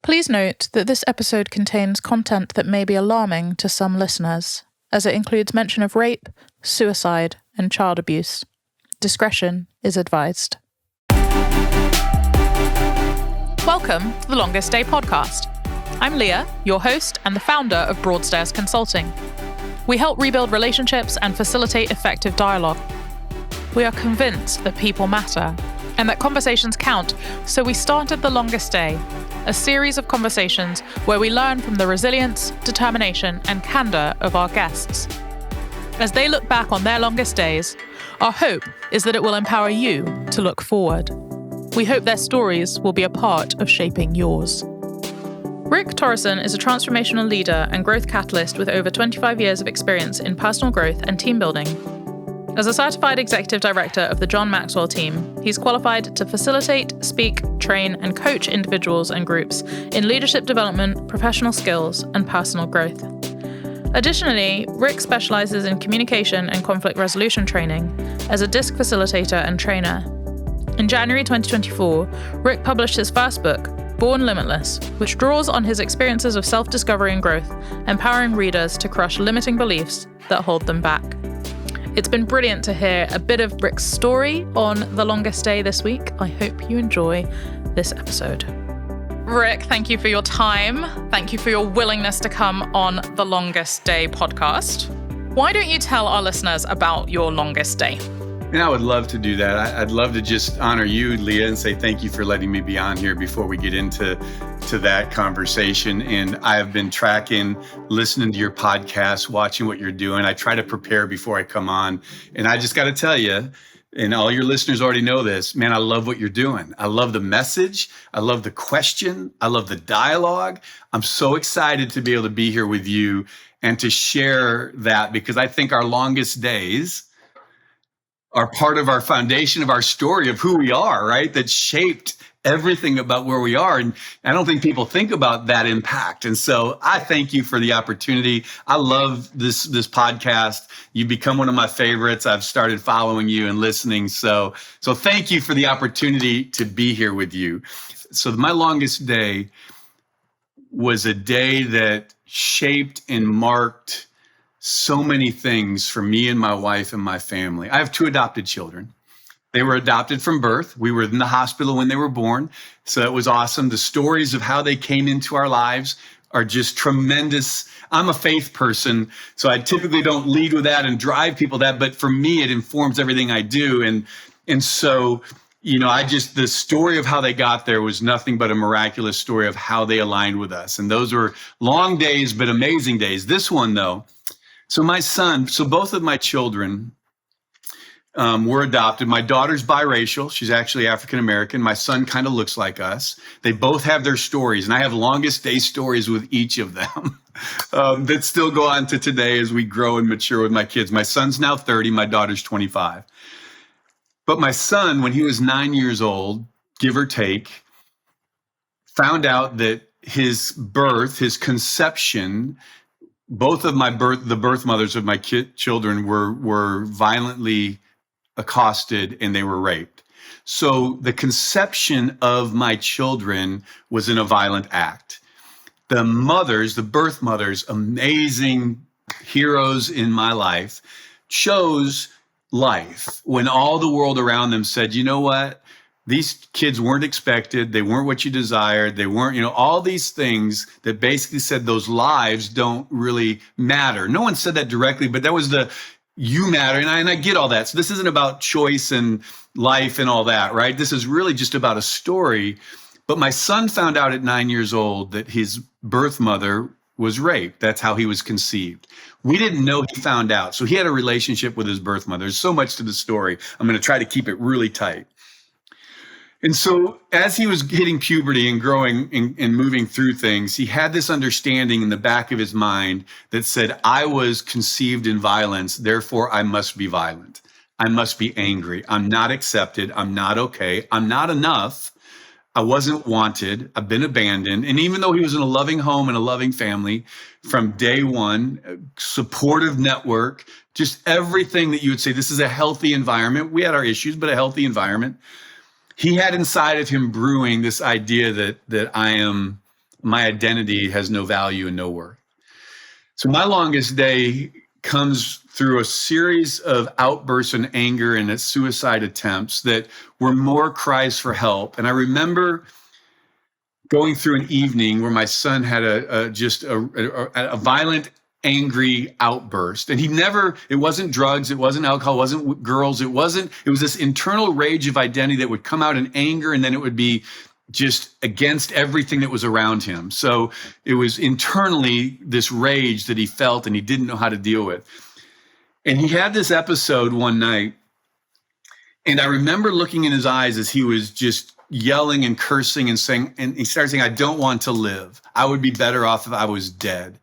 Please note that this episode contains content that may be alarming to some listeners, as it includes mention of rape, suicide, and child abuse. Discretion is advised. Welcome to the Longest Day podcast. I'm Leah, your host and the founder of Broadstairs Consulting. We help rebuild relationships and facilitate effective dialogue. We are convinced that people matter and that conversations count, so we started The Longest Day, a series of conversations where we learn from the resilience, determination, and candor of our guests. As they look back on their longest days, our hope is that it will empower you to look forward. We hope their stories will be a part of shaping yours. Rick Torrison is a transformational leader and growth catalyst with over 25 years of experience in personal growth and team building. As a certified executive director of the John Maxwell team, he's qualified to facilitate, speak, train, and coach individuals and groups in leadership development, professional skills, and personal growth. Additionally, Rick specializes in communication and conflict resolution training as a DISC facilitator and trainer. In January 2024, Rick published his first book, Born Limitless, which draws on his experiences of self-discovery and growth, empowering readers to crush limiting beliefs that hold them back. It's been brilliant to hear a bit of Rick's story on The Longest Day this week. I hope you enjoy this episode. Rick, thank you for your time. Thank you for your willingness to come on The Longest Day podcast. Why don't you tell our listeners about your longest day? And I would love to do that. I'd love to just honor you, Leah, and say thank you for letting me be on here before we get into that conversation. And I have been tracking, listening to your podcast, watching what you're doing. I try to prepare before I come on. And I just got to tell you, and all your listeners already know this, man, I love what you're doing. I love the message. I love the question. I love the dialogue. I'm so excited to be able to be here with you and to share that, because I think our longest days are part of our foundation of our story of who we are, right? That shaped everything about where we are. And I don't think people think about that impact. And so I thank you for the opportunity. I love this podcast. You've become one of my favorites. I've started following you and listening. So thank you for the opportunity to be here with you. So my longest day was a day that shaped and marked so many things for me and my wife and my family. I have two adopted children. They were adopted from birth. We were in the hospital when they were born. So it was awesome. The stories of how they came into our lives are just tremendous. I'm a faith person, so I typically don't lead with that and drive people that, but for me, it informs everything I do. And so, the story of how they got there was nothing but a miraculous story of how they aligned with us. And those were long days, but amazing days. This one though, so both of my children were adopted. My daughter's biracial. She's actually African-American. My son kind of looks like us. They both have their stories, and I have longest day stories with each of them that still go on to today as we grow and mature with my kids. My son's now 30. My daughter's 25. But my son, when he was 9 years old, give or take, found out that his conception, both of the birth mothers of my children were violently accosted and they were raped. So the conception of my children was in a violent act. The birth mothers, amazing heroes in my life, chose life when all the world around them said, you know what? These kids weren't expected. They weren't what you desired. They weren't, all these things that basically said those lives don't really matter. No one said that directly, but that was you matter. And I get all that. So this isn't about choice and life and all that, right? This is really just about a story. But my son found out at 9 years old that his birth mother was raped. That's how he was conceived. We didn't know he found out. So he had a relationship with his birth mother. There's so much to the story. I'm going to try to keep it really tight. And so as he was hitting puberty and growing and moving through things, he had this understanding in the back of his mind that said, I was conceived in violence, therefore I must be violent. I must be angry. I'm not accepted. I'm not okay. I'm not enough. I wasn't wanted. I've been abandoned. And even though he was in a loving home and a loving family from day one, supportive network, just everything that you would say, this is a healthy environment. We had our issues, but a healthy environment. He had inside of him brewing this idea that I am my identity has no value and no worth. So my longest day comes through a series of outbursts and anger and suicide attempts that were more cries for help. And I remember going through an evening where my son had a violent, angry outburst. And it wasn't drugs, it wasn't alcohol, it wasn't girls, it was this internal rage of identity that would come out in anger, and then it would be just against everything that was around him. So it was internally this rage that he felt and he didn't know how to deal with. And he had this episode one night, and I remember looking in his eyes as he was just yelling and cursing and saying, and he started saying, "I don't want to live. I would be better off if I was dead."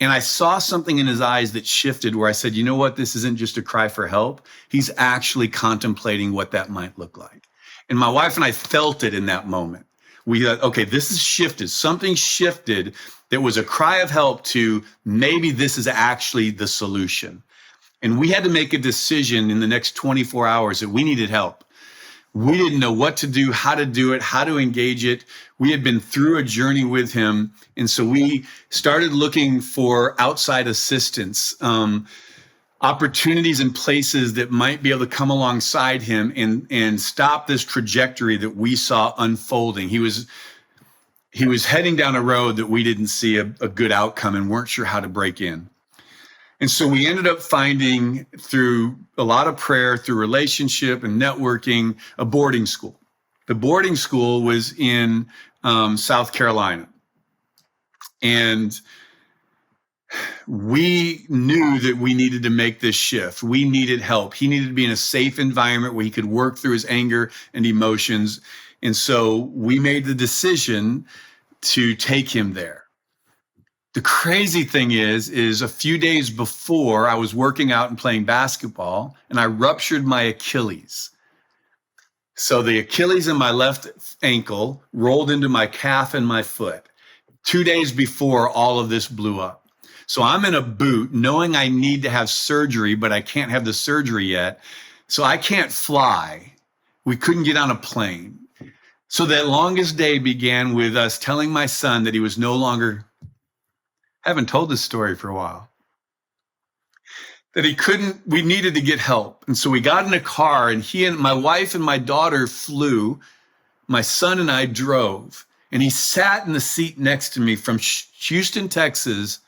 And I saw something in his eyes that shifted where I said, you know what? This isn't just a cry for help. He's actually contemplating what that might look like. And my wife and I felt it in that moment. We thought, okay, this has shifted. Something shifted that was a cry of help to maybe this is actually the solution. And we had to make a decision in the next 24 hours that we needed help. We didn't know what to do, how to do it, how to engage it. We had been through a journey with him. And so we started looking for outside assistance, opportunities and places that might be able to come alongside him and stop this trajectory that we saw unfolding. He was heading down a road that we didn't see a good outcome and weren't sure how to break in. And so we ended up finding, through a lot of prayer, through relationship and networking, a boarding school. The boarding school was in South Carolina. And we knew that we needed to make this shift. We needed help. He needed to be in a safe environment where he could work through his anger and emotions. And so we made the decision to take him there. The crazy thing is a few days before I was working out and playing basketball, and I ruptured my Achilles. So the Achilles in my left ankle rolled into my calf and my foot 2 days before all of this blew up. So I'm in a boot knowing I need to have surgery, but I can't have the surgery yet. So I can't fly. We couldn't get on a plane. So that longest day began with us telling my son that he was no longer, I haven't told this story for a while, that we needed to get help. And so we got in a car, and he and my wife and my daughter flew. My son and I drove, and he sat in the seat next to me from Houston, Texas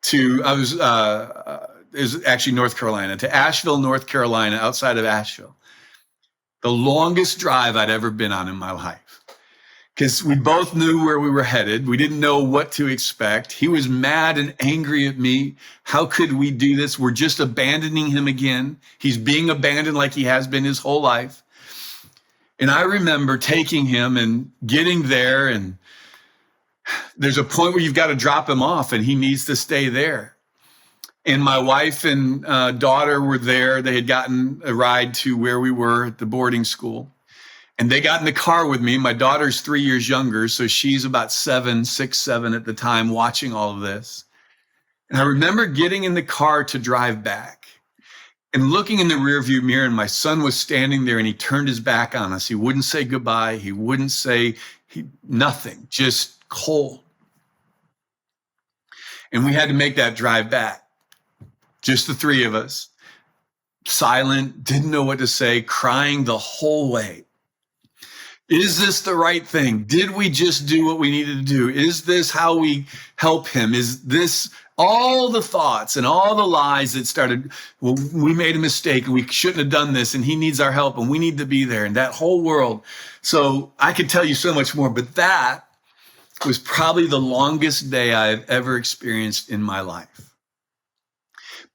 to, it was actually North Carolina, to Asheville, North Carolina, outside of Asheville. The longest drive I'd ever been on in my life. Because we both knew where we were headed. We didn't know what to expect. He was mad and angry at me. How could we do this? We're just abandoning him again. He's being abandoned like he has been his whole life. And I remember taking him and getting there, and there's a point where you've got to drop him off and he needs to stay there. And my wife and daughter were there. They had gotten a ride to where we were at the boarding school. And they got in the car with me. My daughter's 3 years younger, so she's about 6, 7 at the time, watching all of this. And I remember getting in the car to drive back and looking in the rearview mirror, and my son was standing there, and he turned his back on us. He wouldn't say goodbye. He wouldn't say nothing, just cold. And we had to make that drive back, just the three of us, silent, didn't know what to say, crying the whole way. Is this the right thing? Did we just do what we needed to do? Is this how we help him? Is this all the thoughts and all the lies that started, well, we made a mistake and we shouldn't have done this, and he needs our help and we need to be there, and that whole world. So I could tell you so much more, but that was probably the longest day I've ever experienced in my life.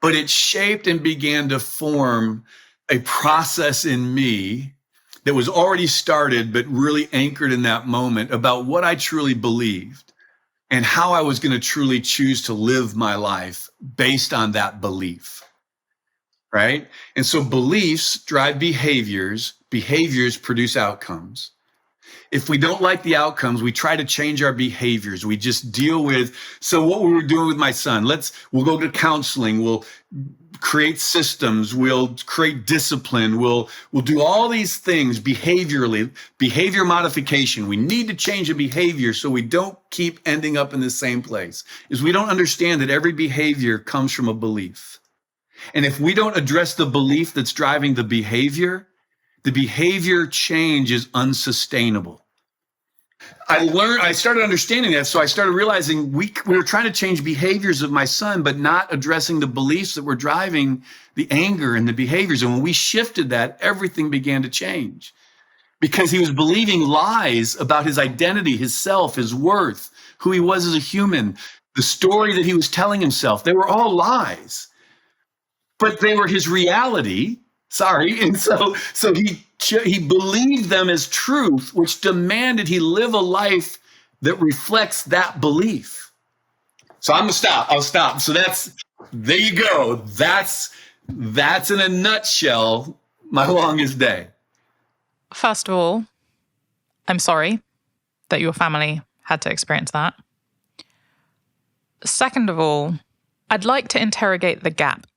But it shaped and began to form a process in me that was already started, but really anchored in that moment about what I truly believed and how I was going to truly choose to live my life based on that belief, right? And so beliefs drive behaviors, behaviors produce outcomes. If we don't like the outcomes, we try to change our behaviors. We just deal with, so what we were doing with my son, we'll go to counseling, we'll create systems, we'll create discipline, we'll do all these things behaviorally, behavior modification. We need to change the behavior so we don't keep ending up in the same place. Is we don't understand that every behavior comes from a belief. And if we don't address the belief that's driving the behavior change is unsustainable. I started understanding that. So I started realizing we were trying to change behaviors of my son, but not addressing the beliefs that were driving the anger and the behaviors. And when we shifted that, everything began to change because he was believing lies about his identity, his self, his worth, who he was as a human, the story that he was telling himself. They were all lies, but they were his reality. Sorry. And so he believed them as truth, which demanded he live a life that reflects that belief. So I'm gonna stop. I'll stop. So there you go. That's in a nutshell my longest day. First of all, I'm sorry that your family had to experience that. Second of all, I'd like to interrogate the gap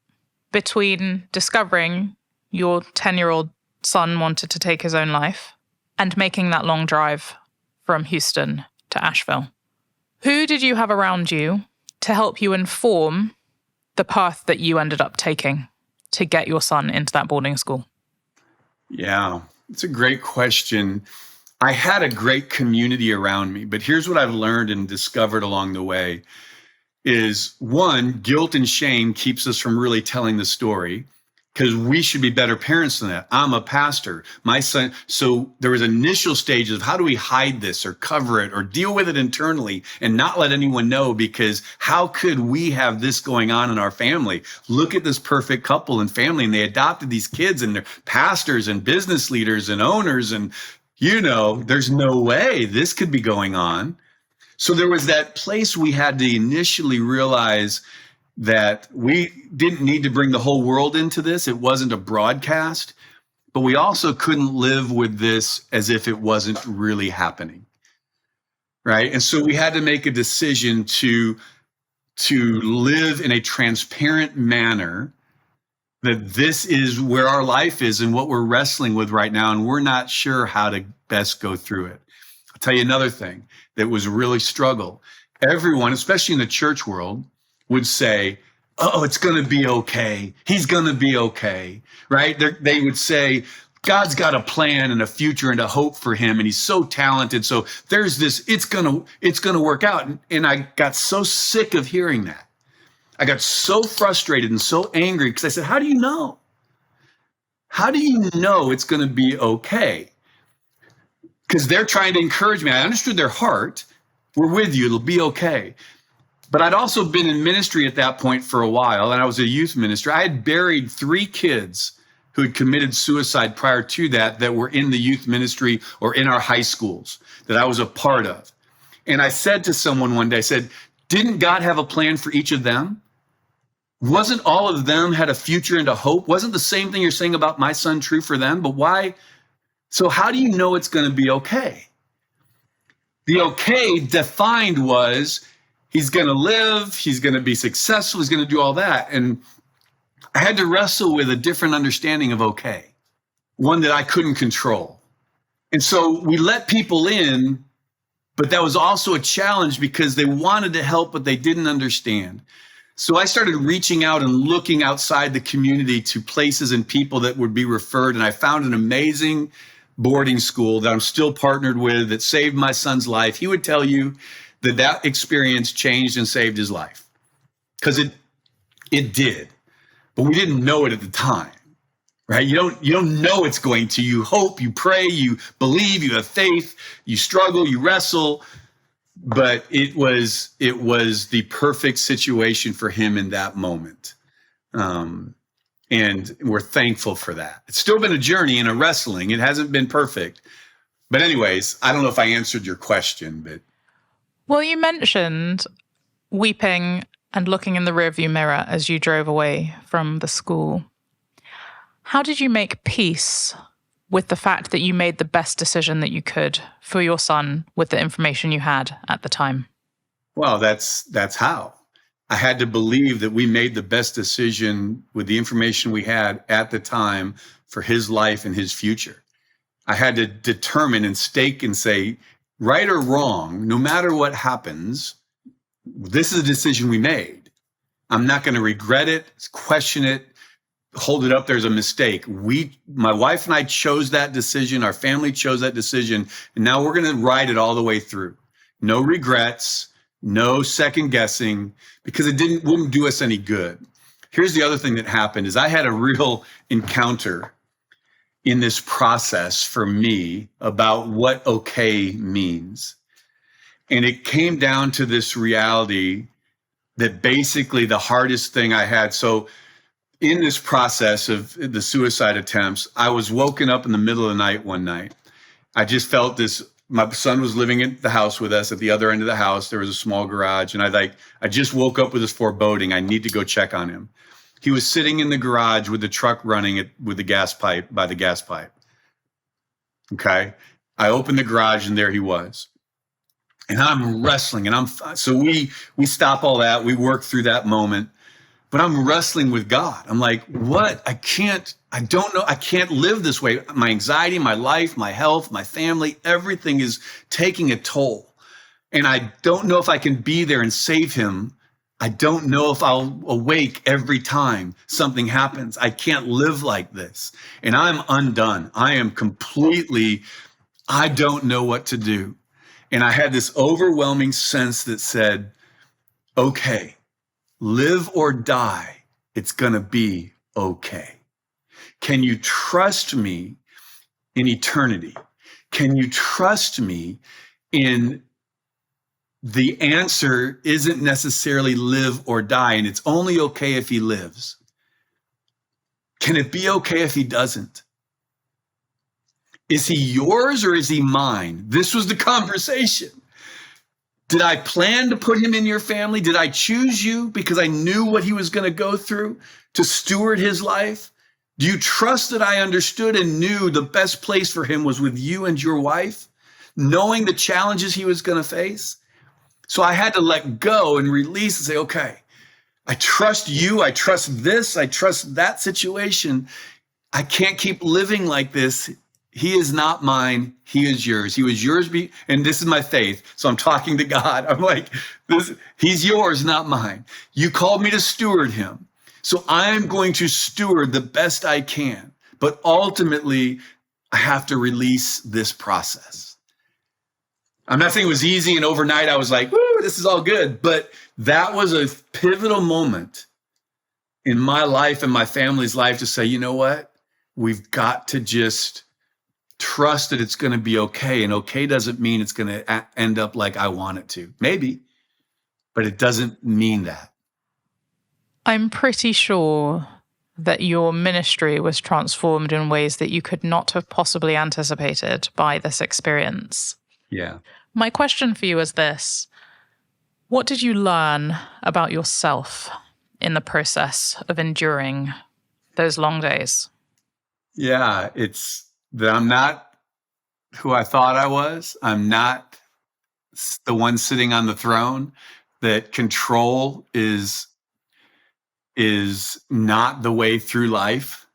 between discovering your 10-year-old son wanted to take his own life and making that long drive from Houston to Asheville. Who did you have around you to help you inform the path that you ended up taking to get your son into that boarding school? Yeah, it's a great question. I had a great community around me, but here's what I've learned and discovered along the way is, one, guilt and shame keeps us from really telling the story. Because we should be better parents than that. I'm a pastor. My son. So there was initial stages of how do we hide this or cover it or deal with it internally and not let anyone know, because how could we have this going on in our family? Look at this perfect couple and family, and they adopted these kids and they're pastors and business leaders and owners. And, there's no way this could be going on. So there was that place we had to initially realize that we didn't need to bring the whole world into this. It wasn't a broadcast, but we also couldn't live with this as if it wasn't really happening, right? And so we had to make a decision to live in a transparent manner, that this is where our life is and what we're wrestling with right now, and we're not sure how to best go through it. I'll tell you another thing that was really struggle. Everyone, especially in the church world, would say, oh, it's going to be okay. He's going to be okay, right? They would say, God's got a plan and a future and a hope for him, and he's so talented. So there's this, it's going to work out. And I got so sick of hearing that. I got so frustrated and so angry because I said, how do you know? How do you know it's going to be okay? Because they're trying to encourage me. I understood their heart. We're with you. It'll be okay. But I'd also been in ministry at that point for a while, and I was a youth minister. I had buried 3 kids who had committed suicide prior to that were in the youth ministry or in our high schools that I was a part of. And I said to someone one day, I said, didn't God have a plan for each of them? Wasn't all of them had a future and a hope? Wasn't the same thing you're saying about my son true for them? But why? So how do you know it's going to be okay? The okay defined was, he's going to live, he's going to be successful, he's going to do all that. And I had to wrestle with a different understanding of okay, one that I couldn't control. And so we let people in, but that was also a challenge because they wanted to help, but they didn't understand. So I started reaching out and looking outside the community to places and people that would be referred. And I found an amazing boarding school that I'm still partnered with that saved my son's life. He would tell you that experience changed and saved his life, because it did, but we didn't know it at the time, right? You don't know it's going to. You hope, you pray, you believe, you have faith, you struggle, you wrestle, but it was the perfect situation for him in that moment, and we're thankful for that. It's still been a journey and a wrestling. It hasn't been perfect, but anyways, I don't know if I answered your question, but. Well, you mentioned weeping and looking in the rearview mirror as you drove away from the school. How did you make peace with the fact that you made the best decision that you could for your son with the information you had at the time? Well, that's how. I had to believe that we made the best decision with the information we had at the time for his life and his future. I had to determine and stake and say, right or wrong, no matter what happens, this is a decision we made. I'm not going to regret it, question it, hold it up. There's a mistake. My wife and I chose that decision. Our family chose that decision. And now we're going to ride it all the way through. No regrets, no second guessing, because it wouldn't do us any good. Here's the other thing that happened is I had a real encounter in this process for me about what okay means. And it came down to this reality that basically the hardest thing I had. So in this process of the suicide attempts, I was woken up in the middle of the night one night. I just felt this. My son was living in the house with us. At the other end of the house, there was a small garage. And I just woke up with this foreboding. I need to go check on him. He was sitting in the garage with the truck running with the gas pipe, by the gas pipe. Okay. I opened the garage and there he was. And I'm wrestling so we stop all that. We work through that moment, but I'm wrestling with God. I'm like, what? I don't know. I can't live this way. My anxiety, my life, my health, my family, everything is taking a toll. And I don't know if I can be there and save him. I don't know if I'll awake every time something happens. I can't live like this. And I'm undone. I am I don't know what to do. And I had this overwhelming sense that said, okay, live or die, it's going to be okay. Can you trust me in eternity? Can you trust me in the answer isn't necessarily live or die, and it's only okay if he lives? Can it be okay if he doesn't? Is he yours or is he mine? This was the conversation. Did I plan to put him in your family? Did I choose you because I knew what he was going to go through to steward his life? Do you trust that I understood and knew the best place for him was with you and your wife, knowing the challenges he was going to face? So I had to let go and release and say, okay, I trust you. I trust this. I trust that situation. I can't keep living like this. He is not mine. He is yours. He was yours. And this is my faith. So I'm talking to God. I'm like, he's yours, not mine. You called me to steward him. So I'm going to steward the best I can. But ultimately, I have to release this process. I'm not saying it was easy and overnight I was like, woo, this is all good. But that was a pivotal moment in my life and my family's life to say, you know what? We've got to just trust that it's going to be okay. And okay doesn't mean it's going to end up like I want it to. Maybe, but it doesn't mean that. I'm pretty sure that your ministry was transformed in ways that you could not have possibly anticipated by this experience. Yeah. My question for you is this. What did you learn about yourself in the process of enduring those long days? Yeah, it's that I'm not who I thought I was. I'm not the one sitting on the throne. That control is not the way through life.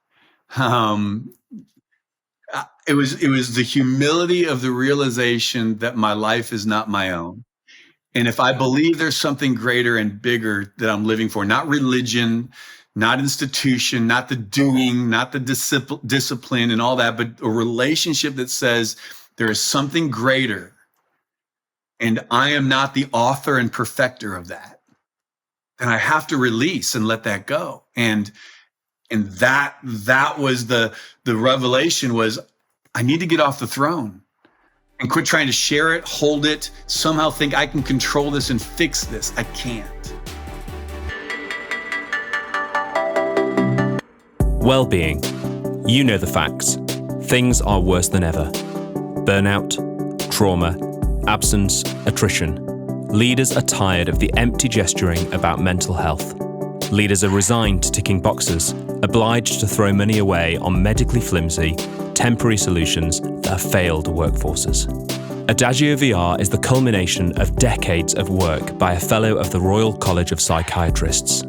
It was the humility of the realization that my life is not my own. And if I believe there's something greater and bigger that I'm living for, not religion, not institution, not the doing, not the discipline and all that, but a relationship that says there is something greater and I am not the author and perfecter of that, then I have to release and let that go. And that was the revelation was I need to get off the throne and quit trying to share it, hold it, somehow think I can control this and fix this. I can't. Well-being. You know the facts. Things are worse than ever. Burnout, trauma, absence, attrition. Leaders are tired of the empty gesturing about mental health. Leaders are resigned to ticking boxes, obliged to throw money away on medically flimsy, temporary solutions that have failed workforces. Adagio VR is the culmination of decades of work by a fellow of the Royal College of Psychiatrists.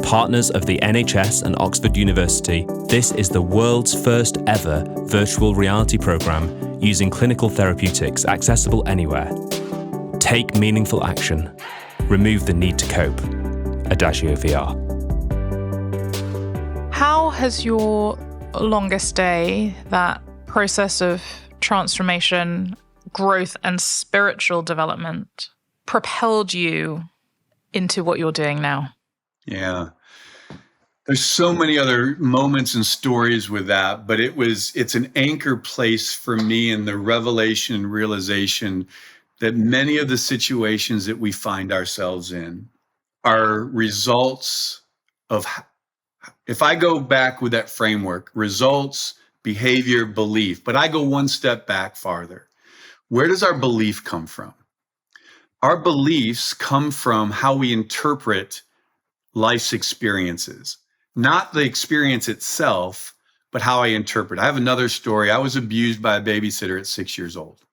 Partners of the NHS and Oxford University, this is the world's first ever virtual reality program using clinical therapeutics accessible anywhere. Take meaningful action. Remove the need to cope. Adagio VR. How has your longest day, that process of transformation, growth, and spiritual development, propelled you into what you're doing now? Yeah. There's so many other moments and stories with that, but it's an anchor place for me in the revelation and realization that many of the situations that we find ourselves in are results of, if I go back with that framework, results, behavior, belief, but I go one step back farther. Where does our belief come from? Our beliefs come from how we interpret life's experiences, not the experience itself, but how I interpret. I have another story. I was abused by a babysitter at 6 years old.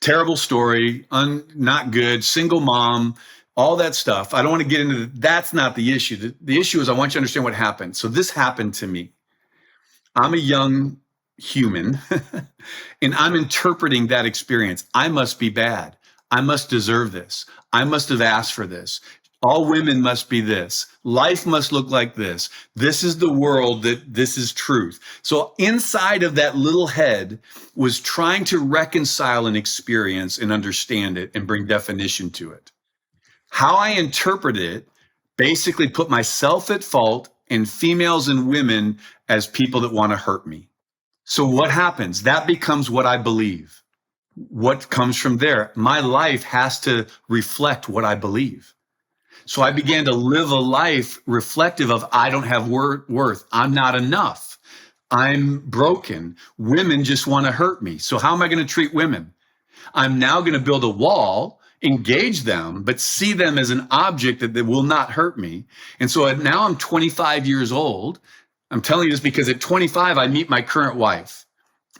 Terrible story, not good, single mom, all that stuff. I don't want to get into that's not the issue. The issue is I want you to understand what happened. So this happened to me. I'm a young human and I'm interpreting that experience. I must be bad. I must deserve this. I must have asked for this. All women must be this. Life must look like this. This is the world, that this is truth. So inside of that little head was trying to reconcile an experience and understand it and bring definition to it. How I interpret it basically put myself at fault and females and women as people that want to hurt me. So what happens? That becomes what I believe. What comes from there? My life has to reflect what I believe. So I began to live a life reflective of I don't have worth. I'm not enough. I'm broken. Women just want to hurt me. So how am I going to treat women? I'm now going to build a wall, engage them, but see them as an object that will not hurt me. And so now I'm 25 years old. I'm telling you this because at 25, I meet my current wife,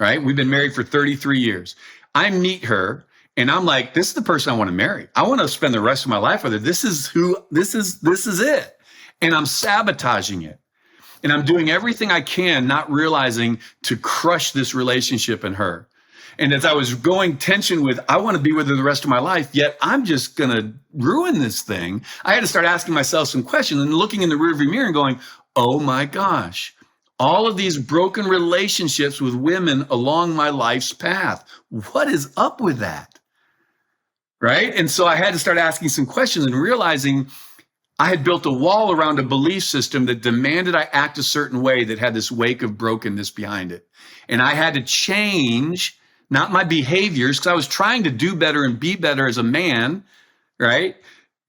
right? We've been married for 33 years. I meet her and I'm like, this is the person I want to marry. I want to spend the rest of my life with her. This is it. And I'm sabotaging it. And I'm doing everything I can, not realizing, to crush this relationship in her. And as I was going tension with, I want to be with her the rest of my life, yet I'm just going to ruin this thing. I had to start asking myself some questions and looking in the rearview mirror and going, oh my gosh, all of these broken relationships with women along my life's path. What is up with that? Right? And so I had to start asking some questions and realizing I had built a wall around a belief system that demanded I act a certain way that had this wake of brokenness behind it. And I had to change, not my behaviors, because I was trying to do better and be better as a man, right?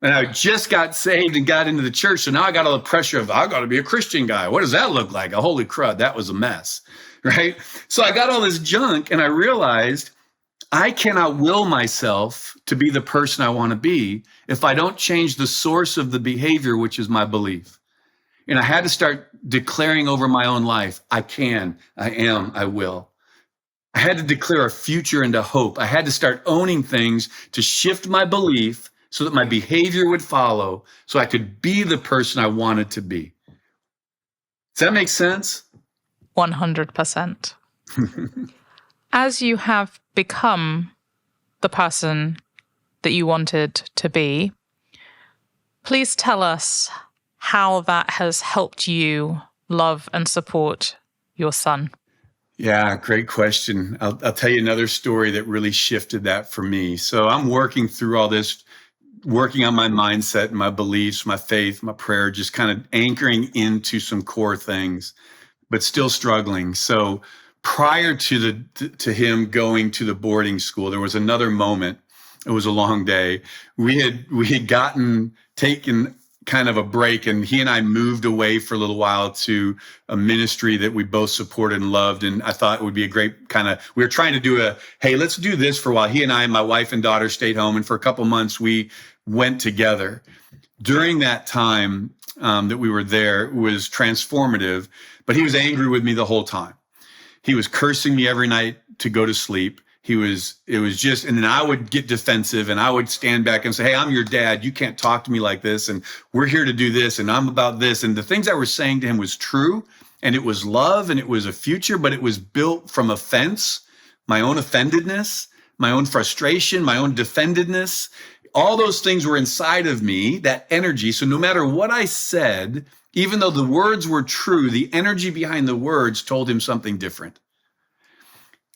And I just got saved and got into the church. So now I got all the pressure of, I got to be a Christian guy. What does that look like? Holy crud, that was a mess, right? So I got all this junk and I realized I cannot will myself to be the person I want to be if I don't change the source of the behavior, which is my belief. And I had to start declaring over my own life, I can, I am, I will. I had to declare a future into hope. I had to start owning things to shift my belief so that my behavior would follow, so I could be the person I wanted to be. Does that make sense? 100%. As you have become the person that you wanted to be, please tell us how that has helped you love and support your son. Yeah, great question. I'll tell you another story that really shifted that for me. So I'm working through all this, working on my mindset and my beliefs, my faith, my prayer, just kind of anchoring into some core things, but still struggling. So prior to him going to the boarding school, there was another moment. It was a long day. We had taken kind of a break, and he and I moved away for a little while to a ministry that we both supported and loved. And I thought it would be a great we were trying to do hey, let's do this for a while. He and I, my wife and daughter, stayed home, and for a couple months we went together. During that time that we were there, it was transformative, but he was angry with me the whole time. He was cursing me every night to go to sleep. it was just, and then I would get defensive and I would stand back and say, hey, I'm your dad. You can't talk to me like this. And we're here to do this. And I'm about this. And the things I was saying to him was true. And it was love and it was a future, but it was built from offense, my own offendedness, my own frustration, my own defendedness. All those things were inside of me, that energy. So no matter what I said, even though the words were true, the energy behind the words told him something different.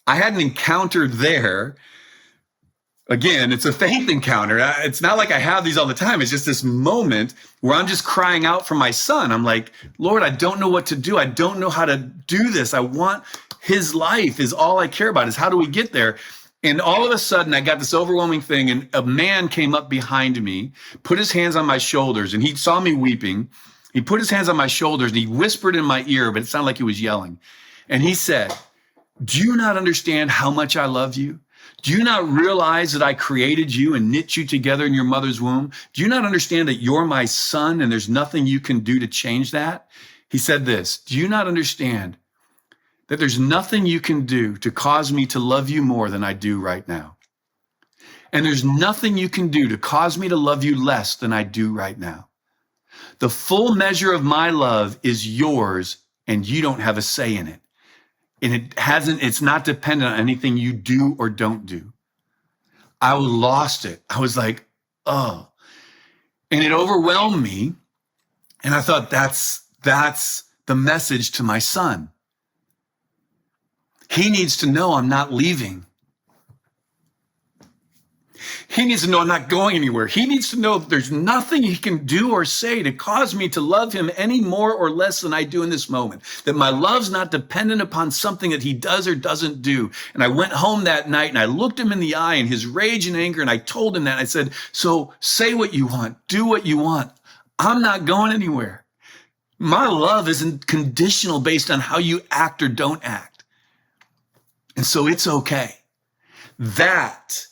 I had an encounter there. Again, it's a faith encounter. It's not like I have these all the time. It's just this moment where I'm just crying out for my son. I'm like, Lord, I don't know what to do. I don't know how to do this. I want his life is all I care about is how do we get there? And all of a sudden I got this overwhelming thing and a man came up behind me, put his hands on my shoulders and he saw me weeping. He put his hands on my shoulders and he whispered in my ear, but it sounded like he was yelling. And he said, do you not understand how much I love you? Do you not realize that I created you and knit you together in your mother's womb? Do you not understand that you're my son and there's nothing you can do to change that? He said this, do you not understand that there's nothing you can do to cause me to love you more than I do right now? And there's nothing you can do to cause me to love you less than I do right now. The full measure of my love is yours and you don't have a say in it. And it's not dependent on anything you do or don't do. I lost it. I was like, oh. And it overwhelmed me. And I thought, that's the message to my son. He needs to know I'm not leaving. He needs to know I'm not going anywhere. He needs to know that there's nothing he can do or say to cause me to love him any more or less than I do in this moment. That my love's not dependent upon something that he does or doesn't do. And I went home that night and I looked him in the eye in his rage and anger and I told him that. I said, so say what you want, do what you want. I'm not going anywhere. My love isn't conditional based on how you act or don't act. And so it's okay. That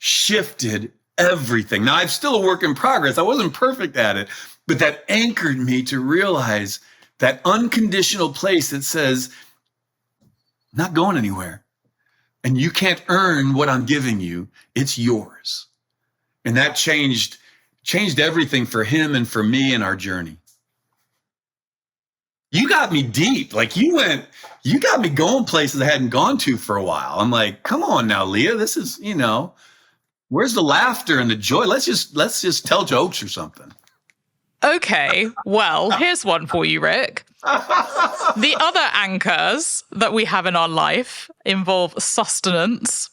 shifted everything. Now, I'm still a work in progress. I wasn't perfect at it, but that anchored me to realize that unconditional place that says, I'm not going anywhere. And you can't earn what I'm giving you. It's yours. And that changed everything for him and for me in our journey. You got me deep. Like you got me going places I hadn't gone to for a while. I'm like, come on now, Leah, this is, where's the laughter and the joy? Let's just tell jokes or something. Okay, well, here's one for you, Rick. The other anchors that we have in our life involve sustenance.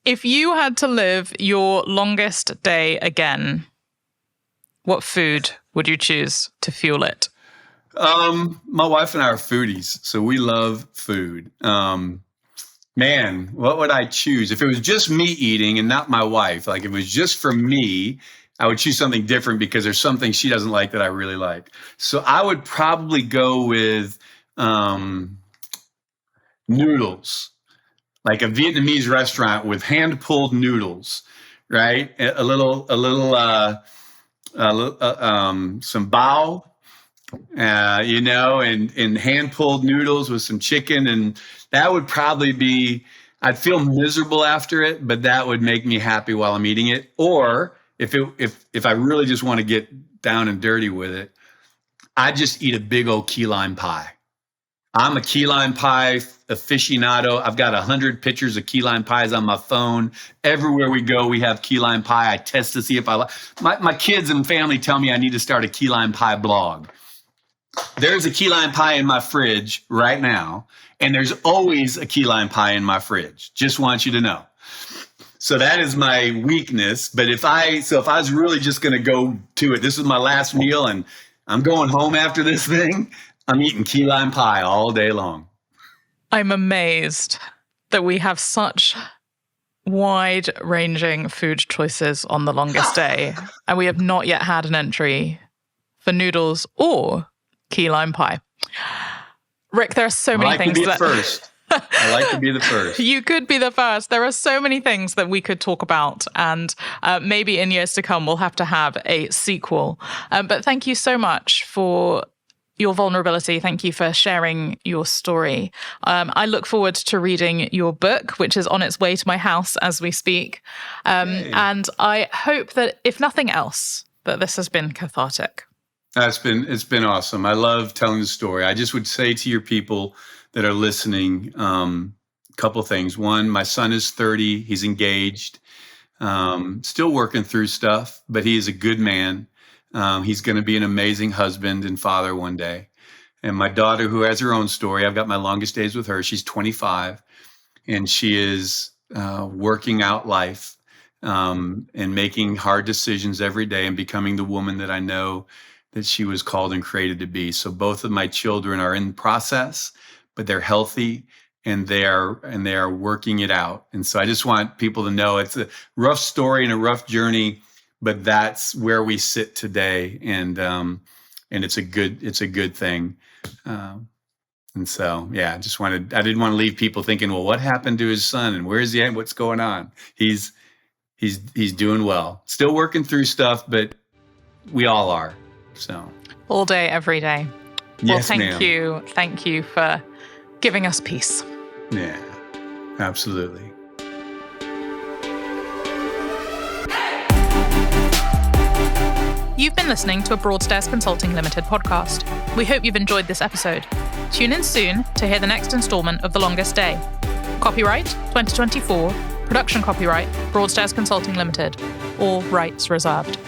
If you had to live your longest day again, what food would you choose to fuel it? My wife and I are foodies, so we love food. Man, what would I choose? If it was just me eating and not my wife, like if it was just for me, I would choose something different because there's something she doesn't like that I really like. So I would probably go with noodles, like a Vietnamese restaurant with hand-pulled noodles, right? Some bao, and hand-pulled noodles with some chicken, and that would probably be, I'd feel miserable after it, but that would make me happy while I'm eating it. Or if I really just want to get down and dirty with it, I just eat a big old key lime pie. I'm a key lime pie aficionado. I've got 100 pictures of key lime pies on my phone. Everywhere we go, we have key lime pie. I test to see if I like. My kids and family tell me I need to start a key lime pie blog. There's a key lime pie in my fridge right now, and there's always a key lime pie in my fridge. Just want you to know. So that is my weakness. But if I was really just going to go to it, this is my last meal, and I'm going home after this thing, I'm eating key lime pie all day long. I'm amazed that we have such wide-ranging food choices on the longest day, and we have not yet had an entry for noodles or key lime pie. Rick, there are so many things that... I like to be the first. You could be the first. There are so many things that we could talk about, and maybe in years to come, we'll have to have a sequel. But thank you so much for your vulnerability. Thank you for sharing your story. I look forward to reading your book, which is on its way to my house as we speak. And I hope that, if nothing else, that this has been cathartic. It's been awesome. I love telling the story. I just would say to your people that are listening, a couple things. One, my son is 30. He's engaged, still working through stuff, but he is a good man. He's going to be an amazing husband and father one day. And my daughter, who has her own story, I've got my longest days with her. She's 25, and she is working out life and making hard decisions every day and becoming the woman that I know that she was called and created to be. So both of my children are in the process, but they're healthy and they are working it out. And so I just want people to know it's a rough story and a rough journey, but that's where we sit today. And it's a good thing. And so, yeah, I didn't want to leave people thinking, well, what happened to his son and where is he at? What's going on? He's doing well, still working through stuff, but we all are. So all day, every day. Yes, well, ma'am. you. Thank you for giving us peace. Yeah, absolutely. You've been listening to a Broadstairs Consulting Limited podcast. We hope you've enjoyed this episode. Tune in soon to hear the next installment of The Longest Day. Copyright 2024, production copyright Broadstairs Consulting Limited, all rights reserved.